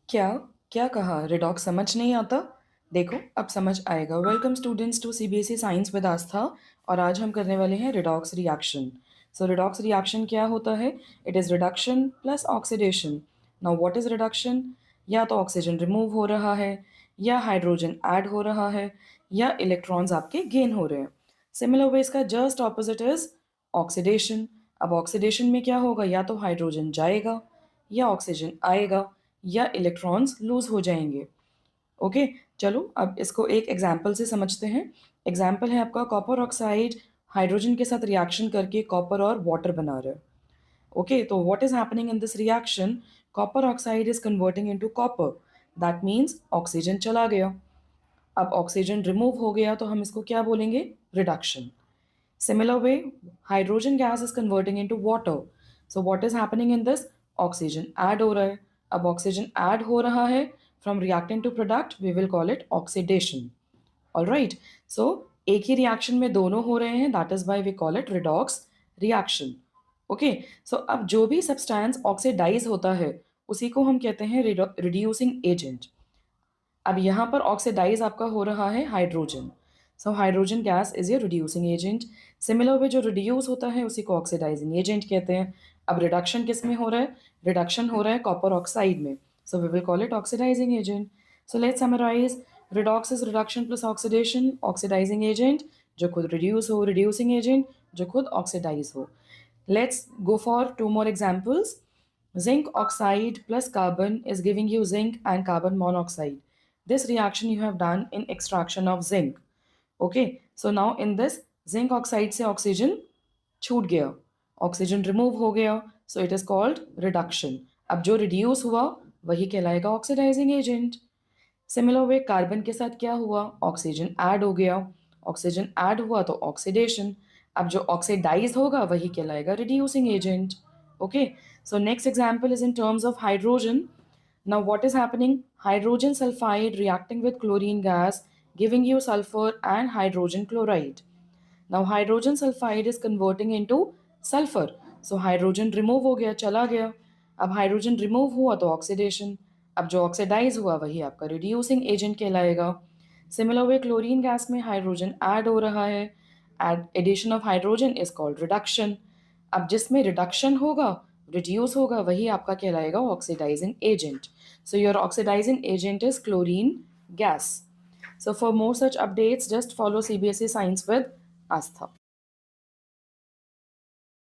क्या क्या कहा? रिडॉक्स समझ नहीं आता? देखो अब समझ आएगा। Welcome students to CBSE science with Aastha. और आज हम करने वाले हैं redox reaction. So redox reaction क्या होता है? It is reduction plus oxidation. Now what is reduction? या तो ऑक्सीजन रिमूव हो रहा है, या हाइड्रोजन ऐड हो रहा है, या इलेक्ट्रॉन्स आपके गेन हो रहे हैं। सिमिलर वे इसका जस्ट ऑपोजिट इज ऑक्सीडेशन। अब ऑक्सीडेशन में क्या होगा? या तो हाइड्रोजन जाएगा, या ऑक्सीजन आएगा, या इलेक्ट्रॉन्स लूज हो जाएंगे। ओके, चलो अब इसको एक एग्जाम्पल से समझते हैं। एग्जाम्पल है आपका कॉपर ऑक्साइड हाइड्रोजन के साथ रिएक्शन करके कॉपर और वाटर बना रहा है। ओके, तो what is happening in this reaction? Copper oxide is converting into copper. That means oxygen चला गया। अब ऑक्सीजन रिमूव हो गया तो हम इसको क्या बोलेंगे? Reduction. Similar way, hydrogen gas is converting into water. So what is happening in this? Oxygen add हो रहा है। अब oxygen add हो रहा है, from reactant to product we will call it oxidation. All right. So एक ही reaction में दोनों हो रहे हैं, that is why we call it redox reaction. Okay. So अब जो भी substance oxidize होता है उसी को हम कहते हैं reducing agent. अब यहाँ पर ऑक्सीडाइज आपका हो रहा है hydrogen. So hydrogen gas is a reducing agent. Similar वे जो रिड्यूस होता है उसी को ऑक्सीडाइजिंग एजेंट कहते हैं। अब रिडक्शन किस में हो रहा है? रिडक्शन हो रहा है कॉपर ऑक्साइड में। So we will call it oxidising agent. So let's summarise. Redox is reduction plus oxidation, oxidising agent जो खुद रिड्यूस हो, रिड्यूसिंग एजेंट जो खुद ऑक्सीडाइज हो। Let's go for two more examples. Zinc oxide plus carbon is giving you zinc and carbon monoxide. This reaction you have done in extraction of zinc. Okay, so now in this zinc oxide से oxygen छूट गया, oxygen remove हो गया, so it is called reduction. अब जो reduce हुआ वही कहलाएगा oxidising agent. Similar way carbon के साथ क्या हुआ? ऑक्सीजन ऐड हो गया, ऑक्सीजन ऐड हुआ तो ऑक्सीडेशन। अब जो ऑक्सीडाइज होगा वही कहलाएगा reducing agent. Okay, so next example is in terms of hydrogen. Now what is happening? Hydrogen sulphide reacting with chlorine gas giving you sulfur and hydrogen chloride. Now hydrogen sulfide is converting into sulfur. So hydrogen remove हो गया, चला गया। अब hydrogen remove हुआ तो oxidation. अब जो oxidise हुआ वही आपका रिड्यूसिंग एजेंट कहलाएगा। सिमिलर वे क्लोरीन गैस में हाइड्रोजन ऐड हो रहा है, addition of hydrogen is called reduction. अब जिसमें रिडक्शन होगा, रिड्यूस होगा, वही आपका कहलाएगा oxidising agent. So your oxidising agent is chlorine gas. So for more such updates, just follow CBSE Science with Astha.